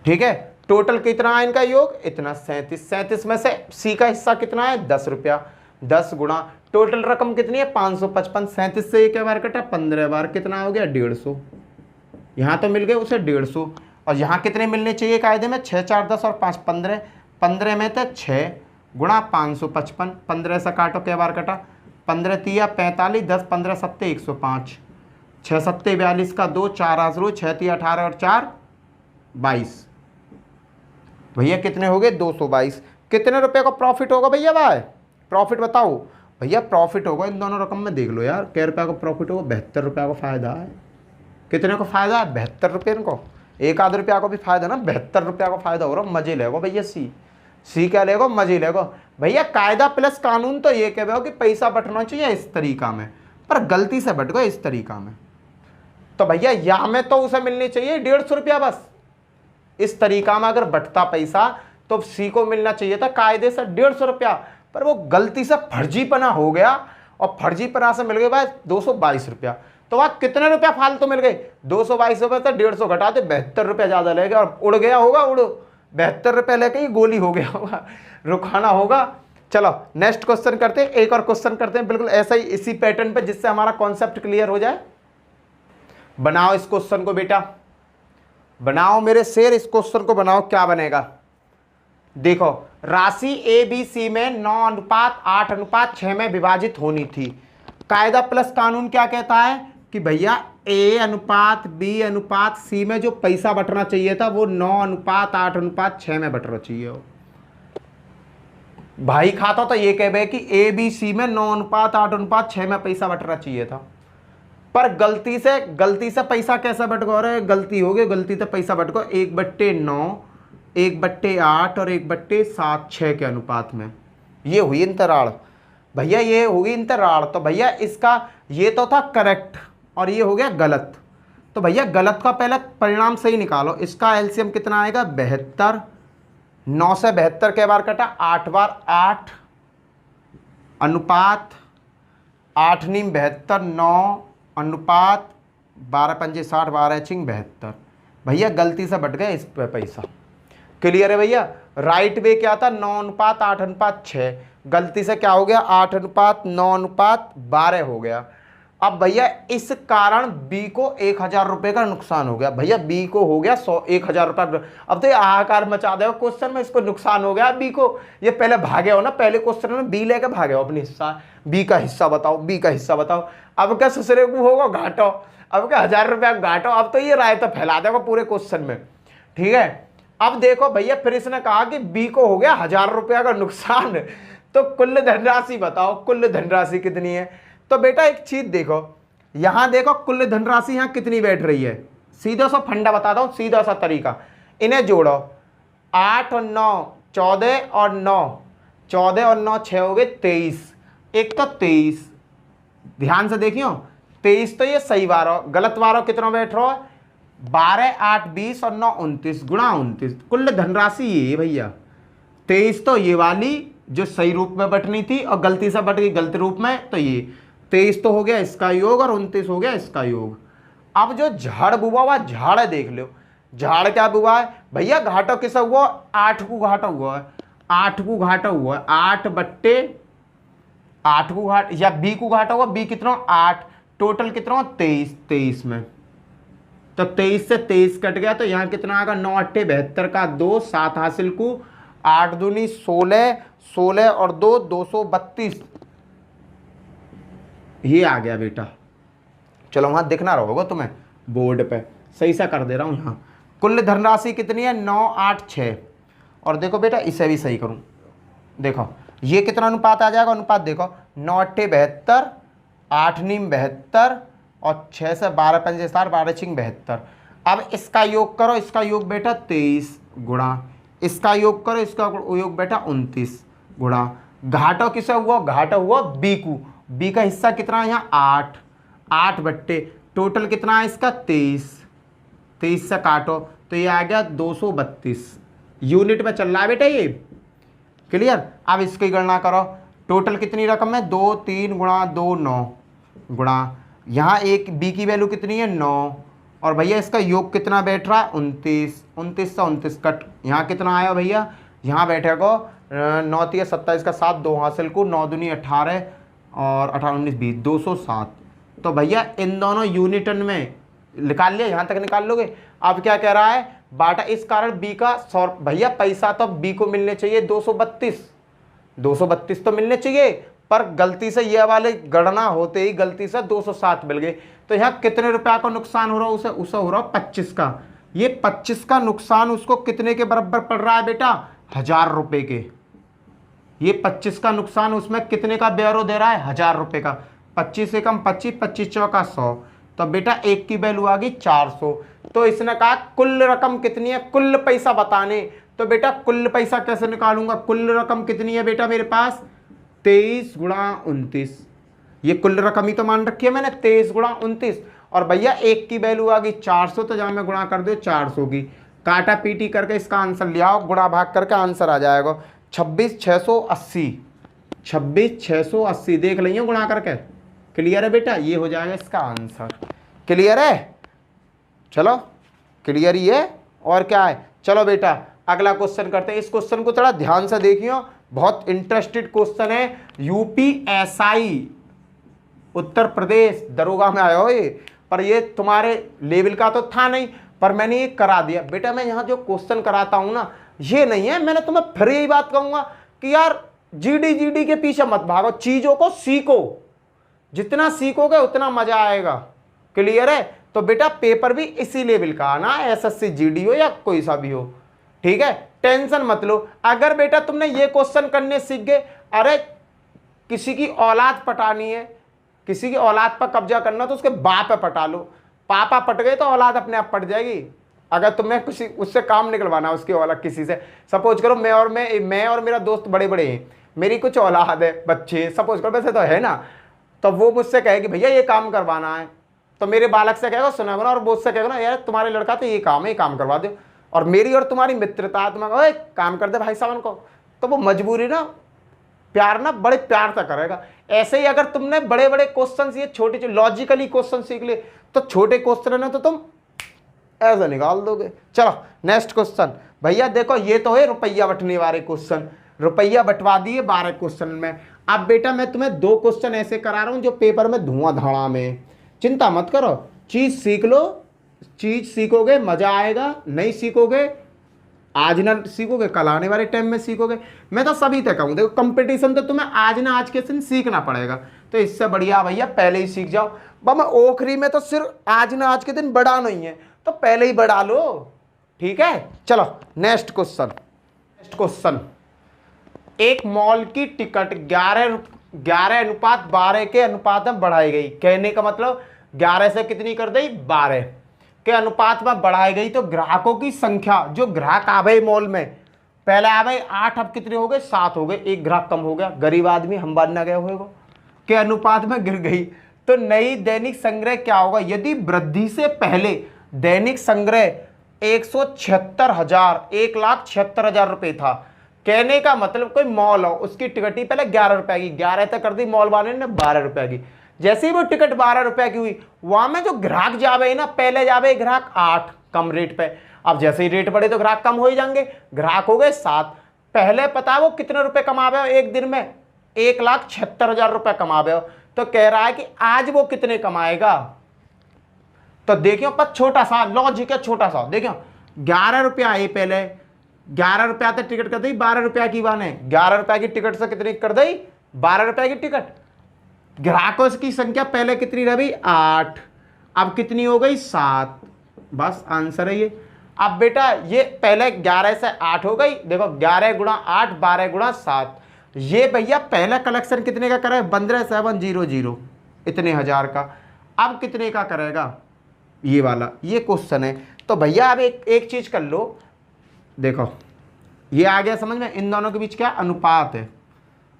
ठीक है, टोटल कितना है इनका योग, इतना 37, 37 में से सी का हिस्सा कितना है 10 रुपया, 10 गुणा टोटल रकम कितनी है 555, 37 से एक बार कटा 15 बार, कितना हो गया 150। यहाँ तो मिल गए उसे 150, और यहाँ कितने मिलने चाहिए कायदे में, 6 4 10 और 5 15, 15 में तो 6 गुणा 555, 15 से काटो क्या बार कटा, 15 तिया 45, 10 15 7 105, 6 7 42 का 2, 4 आजरू 6 तिया 18 और 4 22। भैया कितने हो गए 222। कितने रुपए का प्रॉफिट होगा भैया, भाई प्रॉफिट बताओ भैया। प्रॉफिट होगा इन दोनों रकम में, देख लो यार, कै रुपये का प्रॉफिट होगा, 72 रुपये का फायदा है। कितने को फायदा है, 72 रुपये इनको, एक आध रुपया को भी फायदा ना, 72 रुपया का फायदा हो रहा, मजे लेगो भैया। सी क्या लेगो, मजे लेगो भैया। कायदा प्लस कानून तो ये कह कि पैसा बटना चाहिए इस तरीका में, पर गलती से बट गए इस तरीका में, तो भैया यहाँ में तो उसे मिलनी चाहिए 150 रुपया बस। इस तरीका में अगर बटता पैसा तो सी को मिलना चाहिए था कायदे से 150 रुपया, पर वो गलती से फर्जीपना हो गया, और फर्जीपना से मिल गए भाई 222 रुपया। तो वहां कितने रुपया फालतू मिल गए, 222 रुपये से 150 घटा दे, 72 रुपया ज्यादा ले गया, और उड़ गया होगा, उड़ो 72 रुपये लेके ही गोली हो गया होगा, रुकाना होगा। चलो नेक्स्ट क्वेश्चन करते हैं, एक और क्वेश्चन करते हैं बिल्कुल ऐसा ही इसी पैटर्न पे, जिससे हमारा कॉन्सेप्ट क्लियर हो जाए। बनाओ इस क्वेश्चन को बेटा, बनाओ मेरे शेर, इस क्वेश्चन को बनाओ। क्या बनेगा, देखो राशि ए बी सी में 9:8:6 में विभाजित होनी थी। कायदा प्लस कानून क्या कहता है कि भैया ए अनुपात बी अनुपात सी में जो पैसा बटना चाहिए था वो 9:8:6 में बटना चाहिए हो। भाई खाता तो ये कह कि ए बी सी में 9:8:6 में पैसा बटना चाहिए था, पर गलती से पैसा कैसा बट गया, रहा है गलती हो गई, गलती से पैसा बट गया 1/9, 1/8 और 1/7 6 के अनुपात में। ये हुई अंतराल भैया, ये होगी अंतराल। तो भैया इसका ये तो था करेक्ट और ये हो गया गलत। तो भैया गलत का पहले परिणाम सही निकालो। इसका एलसीएम कितना आएगा 72, 9 से 72 के बार कटा 8 बार 8 अनुपात 8 नीम 72, 9 अनुपात 12 पंजे 60, 12 छिंग 72। भैया गलती से बट गए इस पे पैसा। क्लियर है भैया। राइट वे क्या था 9:8:6, गलती से क्या हो गया 8:9:12 हो गया। अब भैया इस कारण बी को 1000 रुपये का नुकसान हो गया। भैया बी को हो गया 1000 रुपये। अब तो ये हाहाकार मचा दे क्वेश्चन में, इसको नुकसान हो गया बी को। ये पहले भागे हो ना, पहले क्वेश्चन में बी लेके भागे हो अपनी हिस्सा, बी का हिस्सा बताओ, बी का हिस्सा बताओ। अब क्या ससुरे को होगा घाटो, अब क्या 1000 रुपया घाटो। अब तो ये राय तो फैला देगा पूरे क्वेश्चन में, ठीक है। अब देखो भैया फिर इसने कहा कि बी को हो गया 1000 रुपया का नुकसान, तो कुल धनराशि बताओ, कुल धनराशि कितनी है। तो बेटा एक चीज देखो, यहां देखो कुल धनराशि यहां कितनी बैठ रही है। सीधा सा फंडा बता दो, सीधा सा तरीका, इन्हें जोड़ो 8 और 9 14 और 9 14 और 9 6 हो गए 23, एक तो 23 ध्यान से देखियो 23, तो ये सही वारो, गलत वारो कितना बैठ रहा है 12 8 20 और 9 29 गुणा 29। कुल धनराशि ये भैया 23, तो ये वाली जो सही रूप में बटनी थी और गलती से बट गई गलत रूप में, तो ये 23 तो हो गया इसका योग और 29 हो गया इसका योग। अब जो झाड़ बुआ हुआ झाड़ देख लो, झाड़ क्या बुआ है भैया, घाटा किसा हुआ 8 को घाटा हुआ है, 8 को घाटा हुआ है 8/8 को घाट, या बी को घाटा हुआ, बी कितना 8, टोटल कितना 23, 23 में तो 23 से 23 कट गया, तो यहाँ कितना आएगा 9 8 72 का 2 7 हासिल को 8 दूनी 16 16 और 2 232, ये आ गया बेटा। चलो वहां दिखना रहोगा तुम्हें बोर्ड पे, सही सा कर दे रहा हूं। यहाँ कुल धनराशि कितनी है 9 8 6, और देखो बेटा इसे भी सही करूं, देखो ये कितना अनुपात आ जाएगा, अनुपात देखो 9 8 72, 8 नीम 72 और 6 से 12 पंजे 60, 12 छिंग 72। अब इसका योग करो, इसका योग बेटा 23, गुणा इसका योग करो, इसका योग बेटा 29 गुणा घाटा किसे हुआ, घाटा हुआ बी को, बी का हिस्सा कितना है यहाँ 8, 8 बट्टे टोटल कितना है इसका 23, 23 से काटो तो ये आ गया 232 यूनिट में चल रहा है बेटा ये। क्लियर। अब इसकी गणना करो, टोटल कितनी रकम है 2 3 गुणा 2 9 गुणा यहाँ एक बी की वैल्यू कितनी है 9 और भैया इसका योग कितना बैठ रहा है 29, 29 से 29 कट यहाँ कितना आया भैया, यहाँ बैठेगा 9 3 27 का 7 2 हासिल को 9 दूनी 18 और 18 19 20 207। तो भैया इन दोनों यूनिटन में निकाल लिया, यहाँ तक निकाल लोगे। अब क्या कह रहा है बाटा, इस कारण बी का 100, भैया पैसा तो बी को मिलने चाहिए 232 तो मिलने चाहिए, पर गलती से ये वाले गणना होते ही गलती से 207 मिल गए। तो यहाँ कितने रुपया का नुकसान हो रहा है उसे हो रहा है 25 का। ये 25 का नुकसान उसको कितने के बराबर पड़ रहा है बेटा 1000 रुपये के। ये 25 का नुकसान उसमें कितने का ब्यौरा दे रहा है 1000 रुपये का। 25 से कम 25, 25 चौका 100, तो बेटा एक की वैल्यू आ गई 400। तो इसने कहा कुल रकम कितनी है, कुल पैसा बताने। तो बेटा कुल पैसा कैसे निकालूंगा, कुल रकम कितनी है बेटा मेरे पास 23 गुणा 29, ये कुल रकम ही तो मान रखी है मैंने 23 गुणा 29 और भैया एक की वैल्यू आ गई 400, तो जहाँ में गुणा कर दो 400 की, काटा पीटी करके इसका आंसर ले आओ, गुणा भाग करके आंसर आ जाएगा 26,680, 26,680 देख लीजिए गुणा करके। क्लियर है बेटा, ये हो जाएगा इसका आंसर। क्लियर है, चलो क्लियर ही है और क्या है। चलो बेटा अगला क्वेश्चन करते हैं। इस क्वेश्चन को थोड़ा ध्यान से देखियो, बहुत इंटरेस्टेड क्वेश्चन है। यूपीएसआई उत्तर प्रदेश दरोगा में आया हो ये, पर ये तुम्हारे लेवल का तो था नहीं, पर मैंने ये करा दिया बेटा। मैं यहाँ जो क्वेश्चन कराता हूँ ना ये नहीं है, मैंने तुम्हें फिर यही बात कहूँगा कि यार जीडी के पीछे मत भागो, चीज़ों को सीखो, जितना सीखोगे उतना मजा आएगा। क्लियर है। तो बेटा पेपर भी इसी लेवल का आना, एसएससी जीडी हो या कोई सा भी हो, ठीक है, टेंशन मत लो। अगर बेटा तुमने ये क्वेश्चन करने सीख गए, अरे किसी की औलाद पटानी है, किसी की औलाद पर कब्जा करना तो उसके बाप पे पटा लो, पापा पट गए तो औलाद अपने आप पट जाएगी। अगर तुम्हें किसी उससे काम निकलवाना उसकी औलाद किसी से, सपोज करो मैं और मेरा दोस्त बड़े बड़े हैं, मेरी कुछ औलाद है बच्चे सपोज करो, वैसे तो है ना, तो वो मुझसे कहे कि भैया ये काम करवाना है, तो मेरे बालक से कहेगा सुना ना, और वो उससे कहेगा ना यार तुम्हारे लड़का तो ये काम है, ये काम करवा दो। और मेरी और तुम्हारी मित्रता, तुम्हें काम कर दे भाई साहब को, तो वो मजबूरी ना प्यार ना बड़े प्यार से करेगा। ऐसे ही अगर तुमने बड़े बड़े क्वेश्चन ये छोटे लॉजिकली क्वेश्चन सीख ले, तो छोटे क्वेश्चन है तो तुम ऐसा निकाल दोगे। चलो नेक्स्ट क्वेश्चन भैया देखो, ये तो है रुपया बंटने वाले क्वेश्चन, रुपया बंटवा दिए 12 क्वेश्चन में। अब बेटा मैं तुम्हें 2 क्वेश्चन ऐसे करा रहा हूं जो पेपर में धुआं धड़ा में, चिंता मत करो, चीज सीख लो, चीज सीखोगे मजा आएगा, नहीं सीखोगे आज ना सीखोगे कल आने वाले टाइम में सीखोगे। मैं तो सभी तक कहूँ, देखो कंपटीशन तो तुम्हें आज ना आज के दिन सीखना पड़ेगा, तो इससे बढ़िया भैया पहले ही सीख जाओ। बाबा ओखरी में तो सिर्फ आज ना आज के दिन बढ़ा नहीं है, तो पहले ही बढ़ा लो, ठीक है। चलो नेक्स्ट क्वेश्चन, एक मॉल की टिकट 11:12 के अनुपात में बढ़ाई गई। कहने का मतलब 11 से कितनी कर दी 12 के अनुपात में बढ़ाई गई, तो ग्राहकों की संख्या, जो ग्राहक आ गए मॉल में, पहले आ गए 8, अब कितने हो गए 7 हो गए, एक ग्राहक कम हो गया, गरीब आदमी हम बात ना गए होगा, के अनुपात में गिर गई। तो नई दैनिक संग्रह क्या होगा, यदि वृद्धि से पहले दैनिक संग्रह 1,76,000 रुपये था। कहने का मतलब कोई मॉल हो, उसकी टिकट ही पहले 11 रुपए की, 11 तक कर दी मॉल वाले ने 12 रुपए की। जैसे ही वो टिकट 12 रुपए की हुई, वहां में जो ग्राहक जावे ना, पहले जावे ग्राहक 8 कम रेट पे, अब जैसे ही रेट बढ़े तो ग्राहक कम हो ही जाएंगे, ग्राहक हो गए 7। पहले पता है वो कितने रुपए कमावे हो एक दिन में, 1,76,000 रुपए कमावे हो। तो कह रहा है कि आज वो कितने कमाएगा, तो देखियो पर छोटा सा लॉजिक है, छोटा सा देखियो, 11 रुपया है पहले, 11 रुपया तक टिकट कर दी, 12 रुपया की बात है, 11 रुपया की टिकट से कितनी कर दी 12 रुपया की टिकट। ग्राहकों की संख्या पहले कितनी रही 8, अब कितनी हो गई 7, बस आंसर है ये। अब बेटा ये पहले 11 से 8 हो गई, देखो 11 गुणा 8 12 गुणा 7, ये भैया पहला कलेक्शन कितने का करे 15,700 इतने हजार का, अब कितने का करेगा ये वाला, ये क्वेश्चन है। तो भैया अब एक चीज कर लो, देखो ये आ गया समझ में, इन दोनों के बीच क्या अनुपात है,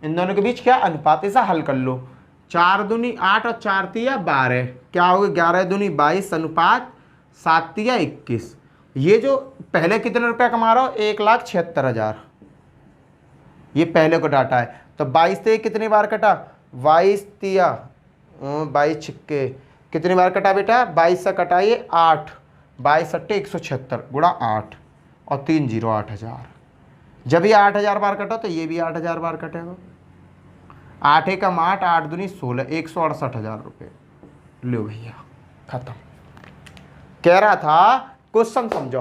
इन दोनों के बीच क्या अनुपात, ऐसा हल कर लो। 4 दूनी 8 और 4 तिया 12, क्या होगा 11 दूनी 22 अनुपात 7 तिया 21। ये जो पहले कितने रुपया कमा रहा हो, 1,76,000, ये पहले को डाटा है। तो 22 से कितनी बार कटा, 22 तिया 22 छिक्के कितनी बार कटा बेटा, 22 से कटाइए 8, 22 अट्टे 176 गुणा 8 और 3 0 8,000। जब ये 8,000 बार कटा तो ये भी 8,000 बार कटेगा। 8 एकम 8, 8 दूनी 16, 168,000 रुपये। लो भैया खत्म। कह रहा था क्वेश्चन समझो,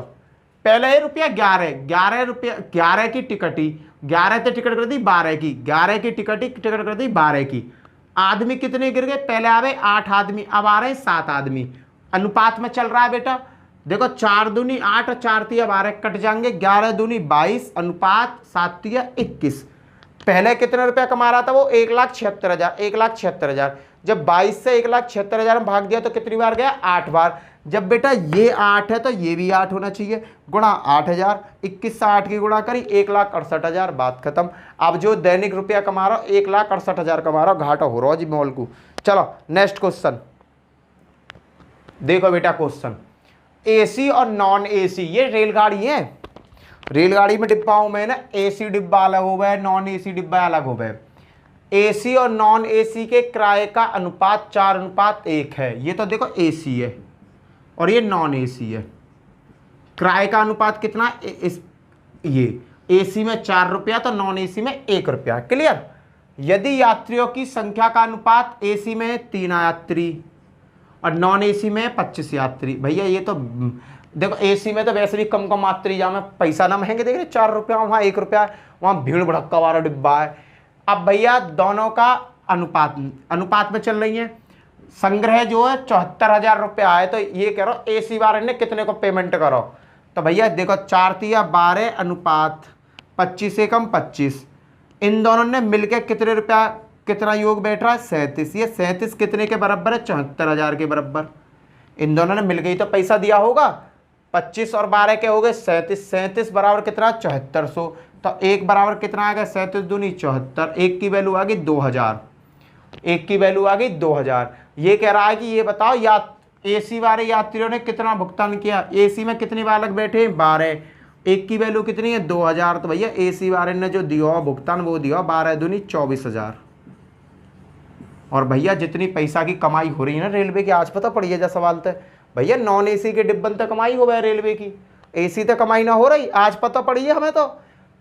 पहले रुपया 11 रुपया 11 की टिकट ही 11 से टिकट कर दी 12 की, 11 की टिकट ही टिकट कर दी 12 की। आदमी कितने गिर गए, पहले आ गए 8 आदमी, अब आ रहे 7 आदमी। अनुपात में चल रहा है बेटा, देखो 4 दूनी 8 और 4 तिया 12 कट जाएंगे, 11 दूनी 22 अनुपात 7 तिया 21। पहले कितने रुपया कमा रहा था वो, 1,76,000, 1,76,000। जब 22 से 1,76,000 में भाग दिया तो कितनी बार गया, 8 बार। जब बेटा ये 8 है तो ये भी 8 होना चाहिए, गुणा 8,000, 21 से 8 की गुणा करी 1,68,000, बात खत्म। अब जो दैनिक रुपया कमा रहा हो 1,68,000 कमा रहा हो, घाटा हो रहा हो जी मॉल को। चलो नेक्स्ट क्वेश्चन देखो बेटा, क्वेश्चन एसी और नॉन एसी, ये रेलगाड़ी है, रेलगाड़ी में डिब्बा हूं मैं ना, एसी डिब्बा अलग हो गया, नॉन एसी डिब्बा अलग हो गया। एसी और नॉन एसी के किराए का अनुपात 4:1 है। ये तो देखो एसी है और ये नॉन एसी है। किराए का अनुपात कितना, ये एसी में 4 रुपया तो नॉन एसी में 1 रुपया। क्लियर। यदि यात्रियों की संख्या का अनुपात एसी में 3 यात्री और नॉन एसी में 25 यात्री, भैया ये तो देखो एसी में तो वैसे भी कम कम यात्री, जहाँ में पैसा ना महंगे देख रहे, 4 रुपया वहाँ 1 रुपया, वहाँ भीड़ भड़क्का वाला डिब्बा है। अब भैया दोनों का अनुपात में चल रही है। संग्रह जो है 74,000 रुपया है, तो ये कह रहा एसी वाले ने कितने को पेमेंट करो, तो भैया देखो 4 तिया 12 अनुपात 25 एकम 25, इन दोनों ने मिलकर कितने रुपया, कितना योग बैठ रहा है 37। ये 37 कितने के बराबर है, 74,000 के बराबर। इन दोनों ने मिलकर ही तो पैसा दिया होगा। 25 और 12 के हो गए 37, 37 बराबर कितना 7400, तो 1 बराबर कितना आ गया 37 दूनी 74, 1 की वैल्यू आ गई 2000, 1 की वैल्यू आ गई 2000। ये कह रहा है कि ये बताओ या एसी वाले यात्रियों ने कितना भुगतान किया, एसी में कितनी बार लग बैठे 12, 1 की वैल्यू कितनी है 2000, तो भैया एसी वाले ने जो दिया भुगतान वो दिया 12 दूनी 24,000। और भैया जितनी पैसा की कमाई हो रही है ना रेलवे की, आज पता पड़ी है जब सवाल था भैया, नॉन एसी के डिब्बन तक कमाई हो गया रेलवे की, एसी तक कमाई ना हो रही, आज पता पड़ी है हमें। तो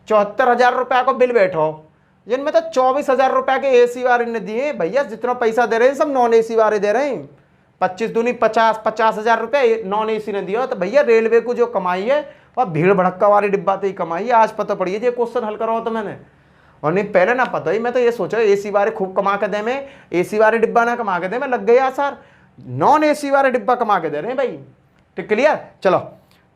74,000 रुपया को बिल बैठो, जिनमें तो 24,000 रुपया के एसी वाले ने दिए। भैया जितना पैसा दे रहे हैं सब नॉन एसी वाले दे रहे हैं, 25 दूनी 50,000 रुपया नॉन एसी ने दिया। तो भैया रेलवे को जो कमाई है वह भीड़ भड़क्का वाली डिब्बा तो ही कमाई है, आज पता पड़ी है। ये क्वेश्चन हल करो तो मैंने, और नहीं पहले ना पता ही, मैं तो ये सोचा एसी वाले खूब कमा के दे, मैं एसी वाले डिब्बा ना कमा के दे, मैं लग गया सर नॉन एसी वाले डिब्बा कमा के दे रहे हैं भाई। तो क्लियर। चलो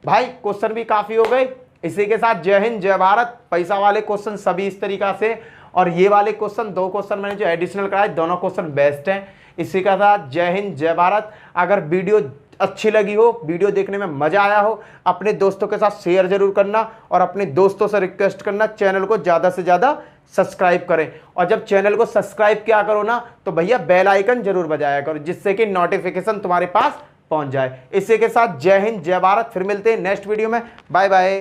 भाई क्वेश्चन भी काफी हो गए, इसी के साथ जय हिंद जय भारत। पैसा वाले क्वेश्चन सभी इस तरीका से, और ये वाले क्वेश्चन 2 क्वेश्चन मैंने जो एडिशनल कराए दोनों क्वेश्चन बेस्ट हैं। इसी के साथ जय हिंद जय भारत। अगर वीडियो अच्छी लगी हो, वीडियो देखने में मजा आया हो, अपने दोस्तों के साथ शेयर जरूर करना, और अपने दोस्तों से रिक्वेस्ट करना चैनल को ज़्यादा से ज़्यादा सब्सक्राइब करें। और जब चैनल को सब्सक्राइब किया करो ना, तो भैया बेल आइकन जरूर बजाया करो, जिससे कि नोटिफिकेशन तुम्हारे पास पहुंच जाए। इसी के साथ जय हिंद जय भारत। फिर मिलते हैं नेक्स्ट वीडियो में। Bye bye.